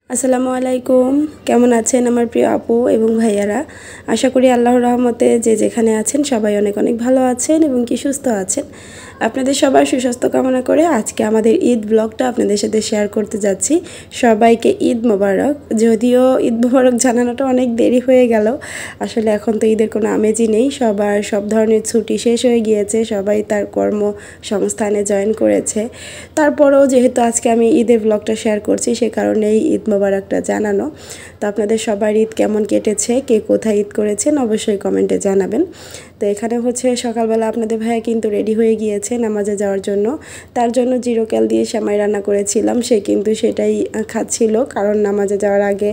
আসসালামু আলাইকুম। কেমন আছেন আমার প্রিয় আপু এবং ভাইয়ারা? আশা করি আল্লাহর রহমতে যে যেখানে আছেন সবাই অনেক অনেক ভালো আছেন এবং কি সুস্থ আছেন। আপনাদের সবার সুস্বাস্থ্য কামনা করে আজকে আমাদের ঈদ ব্লগটা আপনাদের সাথে শেয়ার করতে যাচ্ছি। সবাইকে ঈদ মোবারক। যদিও ঈদ মোবারক জানানোটা অনেক দেরি হয়ে গেল, আসলে এখন তো ঈদের কোনো আমেজই নেই। সবার সব ধরনের ছুটি শেষ হয়ে গিয়েছে, সবাই তার কর্মসংস্থানে জয়েন করেছে। তারপরেও যেহেতু আজকে আমি ঈদের ব্লগটা শেয়ার করছি, সে কারণেই ঈদ মোবারকটা জানানো। তো আপনাদের সবার ঈদ কেমন কেটেছে, কে কোথায় ঈদ করেছেন অবশ্যই কমেন্টে জানাবেন। তো এখানে হচ্ছে সকালবেলা আপনাদের ভাইয়া কিন্তু রেডি হয়ে গিয়েছে নামাজে যাওয়ার জন্য। তার জন্য জিরোকাল দিয়ে সেমাই রান্না করেছিলাম, সে কিন্তু সেটাই খাচ্ছিল, কারণ নামাজে যাওয়ার আগে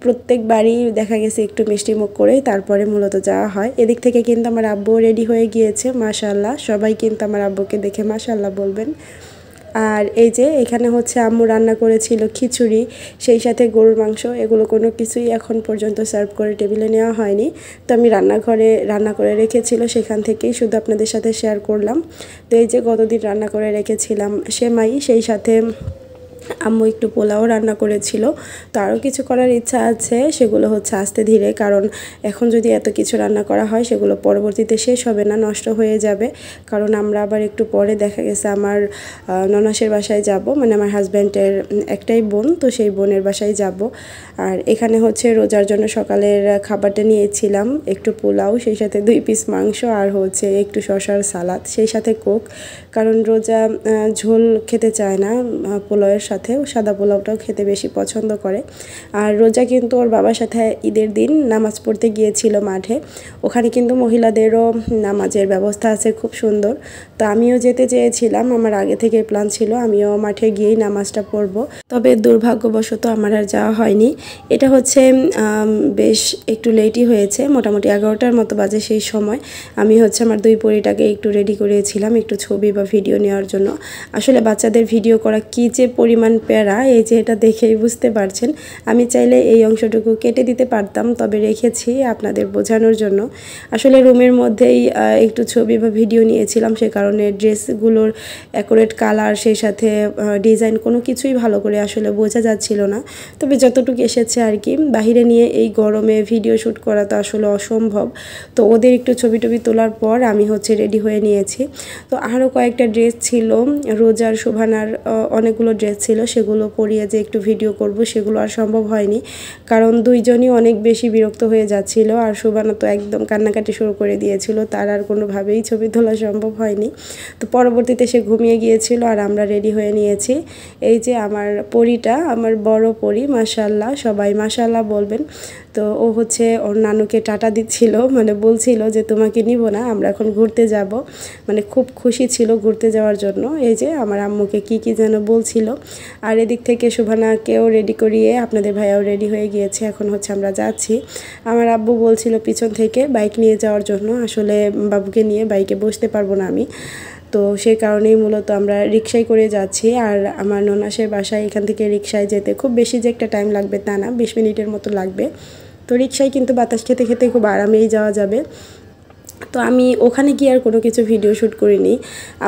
প্রত্যেকবারই দেখা গেছে একটু মিষ্টি মুখ করে তারপরে মূলত যাওয়া হয়। এদিক থেকে কিন্তু আমার আব্বু রেডি হয়ে গিয়েছে, মাশাআল্লাহ। সবাই কিন্তু আমার আব্বুকে দেখে মাশাআল্লাহ বলবেন। আর এই যে এখানে হচ্ছে আম্মু রান্না করেছিল খিচুড়ি, সেই সাথে গরুর মাংস। এগুলো কোনো কিছুই এখন পর্যন্ত সার্ভ করে টেবিলে নেওয়া হয়নি, তো আমি রান্নাঘরে রান্না করে রেখেছিল, সেখান থেকেই শুধু আপনাদের সাথে শেয়ার করলাম। তো এই যে গতদিন রান্না করে রেখেছিলাম সেমাই, সেই সাথে আম্মু একটু পোলাও রান্না করেছিল। তো আরও কিছু করার ইচ্ছা আছে, সেগুলো হচ্ছে আস্তে ধীরে, কারণ এখন যদি এত কিছু রান্না করা হয় সেগুলো পরবর্তীতে শেষ হবে না, নষ্ট হয়ে যাবে। কারণ আমরা আবার একটু পরে দেখা গেছে আমার ননাসের বাসায় যাব, মানে আমার হাজব্যান্ডের একটাই বোন, তো সেই বোনের বাসায় যাব। আর এখানে হচ্ছে রোজার জন্য সকালের খাবারটা নিয়েছিলাম, একটু পোলাও, সেই সাথে 2 পিস মাংস, আর হচ্ছে একটু শসার সালাদ, সেই সাথে কোক। কারণ রোজা ঝোল খেতে চায় না, পোলাওয়ের সাথে সাদা পোলাওটাও খেতে বেশি পছন্দ করে। আর রোজা কিন্তু ওর বাবার সাথে ঈদের দিন নামাজ পড়তে গিয়েছিল মাঠে। ওখানে কিন্তু মহিলাদেরও নামাজের ব্যবস্থা আছে খুব সুন্দর। তো আমিও যেতে চেয়েছিলাম, আমার আগে থেকে প্ল্যান ছিল আমিও মাঠে গিয়েই নামাজটা পড়ব, তবে দুর্ভাগ্যবশত আমার আর যাওয়া হয়নি। এটা হচ্ছে বেশ একটু লেটই হয়েছে, মোটামুটি 11টার মতো বাজে সেই সময়। আমি হচ্ছে আমার 2 পরিটাকে একটু রেডি করিয়েছিলাম একটু ছবি বা ভিডিও নেওয়ার জন্য। আসলে বাচ্চাদের ভিডিও করা কী যে পরিমাণ প্যারা, এই যে এটা দেখেই বুঝতে পারছেন। আমি চাইলে এই অংশটুকু কেটে দিতে পারতাম, তবে রেখেছি আপনাদের বোঝানোর জন্য। আসলে রুমের মধ্যেই একটু ছবি বা ভিডিও নিয়েছিলাম, সে কারণে ড্রেসগুলোর অ্যাকুরেট কালার, সেই সাথে ডিজাইন কোনো কিছুই ভালো করে আসলে বোঝা যাচ্ছিল না। তবে যতটুকু এসেছে আর কি। বাহিরে নিয়ে এই গরমে ভিডিও শ্যুট করা তো আসলে অসম্ভব। তো ওদের একটু ছবি টবি তোলার পর আমি হচ্ছে রেডি হয়ে নিয়েছি। তো আরও কয়েকটা ড্রেস ছিল, রোজার শোভানার অনেকগুলো ড্রেস ছিল, সেগুলো পরিয়ে যে একটু ভিডিও করব সেগুলো আর সম্ভব হয়নি, কারণ দুইজনই অনেক বেশি বিরক্ত হয়ে যাচ্ছিল। আর শোভানা তো একদম কান্নাকাটি শুরু করে দিয়েছিল, তার আর কোনোভাবেই ছবি তোলা সম্ভব হয়নি। তো পরবর্তীতে সে ঘুমিয়ে গিয়েছিল আর আমরা রেডি হয়ে নিয়েছি। এই যে আমার পরিটা, আমার বড় পরি, মাশাআল্লাহ, সবাই মাশাআল্লাহ বলবেন। তো ও হচ্ছে ওর নানুকে টাটা দিচ্ছিল, মানে বলছিল যে তোমাকে নিব না, আমরা এখন ঘুরতে যাব, মানে খুব খুশি ছিল ঘুরতে যাওয়ার জন্য। এই যে আমার আম্মুকে কি কি যেন বলছিল। আর এদিক থেকে শোভানাকেও রেডি করিয়ে আপনাদের ভাইয়াও রেডি হয়ে গিয়েছে, এখন হচ্ছে আমরা যাচ্ছি। আমার আব্বু বলছিল পিছন থেকে বাইক নিয়ে যাওয়ার জন্য, আসলে বাবুকে নিয়ে বাইকে বসতে পারবো না আমি, তো সেই কারণেই মূলত আমরা রিকশায় করে যাচ্ছি। আর আমার ননাসের বাসায় এখান থেকে রিকশায় যেতে খুব বেশি যে একটা টাইম লাগবে তা না, 20 মিনিটের মতো লাগবে। তো রিকশায় কিন্তু বাতাস খেতে খেতে খুব আরামেই যাওয়া যাবে। তো আমি ওখানে গিয়ে আর কোনো কিছু ভিডিও শ্যুট করিনি।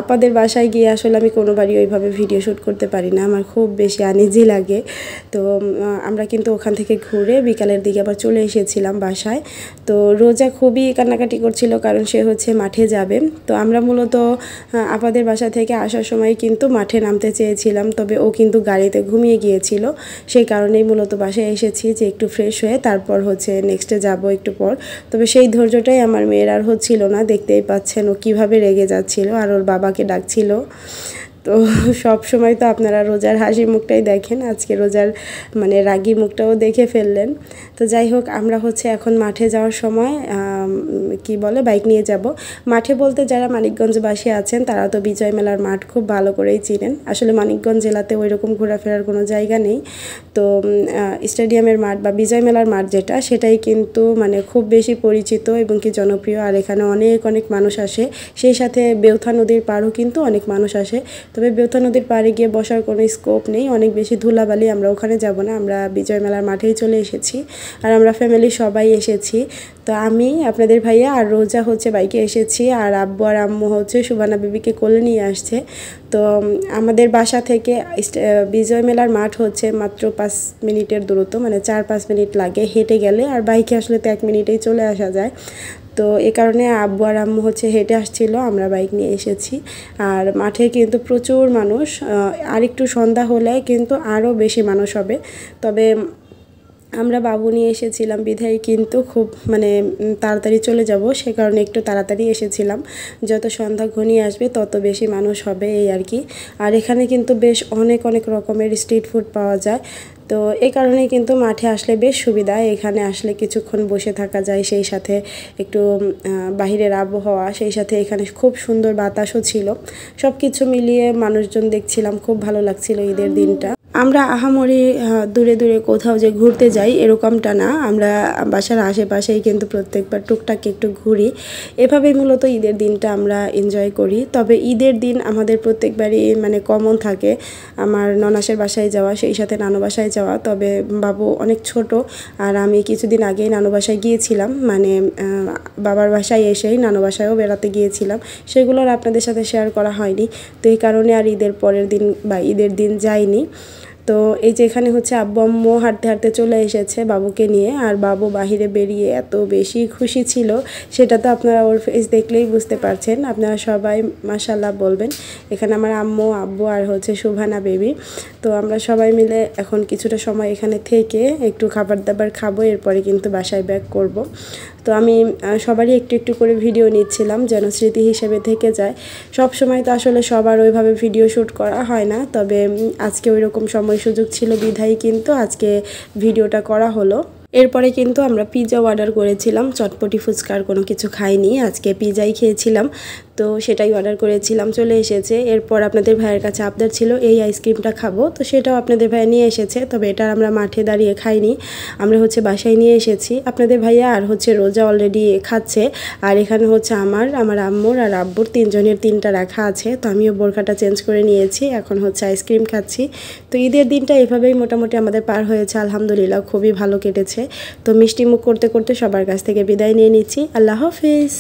আপাদের বাসায় গিয়ে আসলে আমি কোনোবারই ওইভাবে ভিডিও শ্যুট করতে পারি না, আমার খুব বেশি আনইজি লাগে। তো আমরা কিন্তু ওখান থেকে ঘুরে বিকালের দিকে আবার চলে এসেছিলাম বাসায়। তো রোজা খুবই কান্নাকাটি করছিল, কারণ সে হচ্ছে মাঠে যাবে। তো আমরা মূলত আপাদের বাসা থেকে আসার সময় কিন্তু মাঠে নামতে চেয়েছিলাম, তবে ও কিন্তু গাড়িতে ঘুমিয়ে গিয়েছিল, সেই কারণেই মূলত বাসায় এসেছি যে একটু ফ্রেশ হয়ে তারপর হচ্ছে নেক্সটে যাব একটু পর। তবে সেই ধৈর্যটাই আমার মেয়ের আর হচ্ছিল না, দেখতেই পাচ্ছেন ও কীভাবে রেগে যাচ্ছিল আর ওর বাবাকে ডাকছিল। তো সব সময় তো আপনারা রোজার হাসি মুখটাই দেখেন, আজকে রোজার মানে রাগী মুখটাও দেখে ফেললেন। তো যাই হোক, আমরা হচ্ছে এখন মাঠে যাওয়ার সময় কি বলে বাইক নিয়ে যাব। মাঠে বলতে যারা মানিকগঞ্জবাসী আছেন তারা তো বিজয় মেলার মাঠ খুব ভালো করেই চিনেন। আসলে মানিকগঞ্জ জেলাতে ওই রকম ঘোরাফেরার কোনো জায়গা নেই, তো স্টেডিয়ামের মাঠ বা বিজয় মেলার মাঠ যেটা, সেটাই কিন্তু মানে খুব বেশি পরিচিত এবং কি জনপ্রিয়। আর এখানে অনেক অনেক মানুষ আসে, সেই সাথে বেউথা নদীর পাড়ও কিন্তু অনেক মানুষ আসে। তবে বেউথা নদীর পাড়ে গিয়ে বসার কোনো স্কোপ নেই, অনেক বেশি ধুলাবালি, আমরা ওখানে যাব না, আমরা বিজয় মেলার মাঠেই চলে এসেছি। আর আমরা ফ্যামিলি সবাই এসেছি। তো আমি, আপনাদের ভাইয়া আর রোজা হচ্ছে বাইকে এসেছি, আর আব্বু আর আম্মু হচ্ছে সুবানা বেবিকে কোলে নিয়ে আসছে। তো আমাদের বাসা থেকে বিজয় মেলার মাঠ হচ্ছে মাত্র 5 মিনিটের দূরত্ব, মানে 4-5 মিনিট লাগে হেঁটে গেলে, আর বাইকে আসলে তো 1 মিনিটেই চলে আসা যায়। তো এ কারণে আব্বু আর আম্মু হচ্ছে হেঁটে আসছিল, আমরা বাইক নিয়ে এসেছি। আর মাঠে কিন্তু প্রচুর মানুষ, আর একটু সন্ধ্যা হলে কিন্তু আরও বেশি মানুষ হবে। তবে আমরা বাবু নিয়ে এসেছিলাম বিধায় কিন্তু খুব মানে তাড়াতাড়ি চলে যাব, সে কারণে একটু তাড়াতাড়ি এসেছিলাম। যত সন্ধ্যা ঘনিয়ে আসবে তত বেশি মানুষ হবে, এই আর কি। আর এখানে কিন্তু বেশ অনেক অনেক রকমের স্ট্রিট ফুড পাওয়া যায়। তো এই কারণেই কিন্তু মাঠে আসলে বেশ সুবিধা, এখানে আসলে কিছুক্ষণ বসে থাকা যায়, সেই সাথে একটু বাহিরের আবহাওয়া, সেই সাথে এখানে খুব সুন্দর বাতাসও ছিল। সব কিছু মিলিয়ে মানুষজন দেখছিলাম, খুব ভালো লাগছিল ঈদের দিনটা। আমরা আহামরি দূরে দূরে কোথাও যে ঘুরতে যাই এরকমটা না, আমরা বাসার আশেপাশেই কিন্তু প্রত্যেকবার টুকটাক একটু ঘুরি। এভাবেই মূলত ঈদের দিনটা আমরা এনজয় করি। তবে ঈদের দিন আমাদের প্রত্যেকবারই মানে কমন থাকে আমার ননাসের বাসায় যাওয়া, সেই সাথে নানু বাসায় যাওয়া। তবে বাবু অনেক ছোট, আর আমি কিছুদিন আগেই নানু বাসায় গিয়েছিলাম, মানে বাবার বাসায় এসেই নানু বাসায়ও বেড়াতে গিয়েছিলাম, সেগুলো আর আপনাদের সাথে শেয়ার করা হয়নি। তো এই কারণে আর ঈদের পরের দিন বা ঈদের দিন যাইনি। তো এই যে এখানে হচ্ছে আব্বু আম্মু হাঁটতে হাঁটতে চলে এসেছে বাবুকে নিয়ে, আর বাবু বাহিরে বেরিয়ে এত বেশি খুশি ছিল, সেটা তো আপনারা ওর ফেস দেখলেই বুঝতে পারছেন। আপনারা সবাই মাশাআল্লাহ বলবেন। এখানে আমার আম্মু, আব্বু আর হচ্ছে সুবহানা বেবি। তো আমরা সবাই মিলে এখন কিছুটা সময় এখানে থেকে একটু খাবার দাবার খাবো, এরপরে কিন্তু বাসায় ব্যাক করব। তো আমি সবারই একটু একটু করে ভিডিও নিচ্ছিলাম যেন স্মৃতি হিসেবে থেকে যায়। সব সময় তো আসলে সবার ওইভাবে ভিডিও শ্যুট করা হয় না, তবে আজকে ওই রকম সময় সুযোগ ছিল বিধায় কিন্তু আজকে ভিডিওটা করা হলো। এরপরে কিন্তু আমরা পিৎজা অর্ডার করেছিলাম, চটপটি ফুচকার কোনো কিছু খাইনি, আজকে পিৎজাই খেয়েছিলাম। তো সেটাই অর্ডার করেছিলাম, চলে এসেছে। এরপর আপনাদের ভাইয়ের কাছে আবদার ছিল এই আইসক্রিমটা খাবো, তো সেটাও আপনাদের ভাইয়া নিয়ে এসেছে। তবে এটা আমরা মাঠে দাঁড়িয়ে খাইনি, আমরা হচ্ছে বাসায় নিয়ে এসেছি। আপনাদের ভাইয়া আর হচ্ছে রোজা অলরেডি খাচ্ছে, আর এখানে হচ্ছে আমার আম্মুর আর আব্বুর তিনজনের তিনটা রাখা আছে। তো আমিও বোরখাটা চেঞ্জ করে নিয়েছি, এখন হচ্ছে আইসক্রিম খাচ্ছি। তো ঈদের দিনটা এভাবেই মোটামুটি আমাদের পার হয়েছে, আলহামদুলিল্লাহ খুবই ভালো কেটেছে। তো মিষ্টি মুখ করতে করতে সবার কাছ থেকে বিদায় নিয়ে নিচ্ছি। আল্লাহ হাফিজ।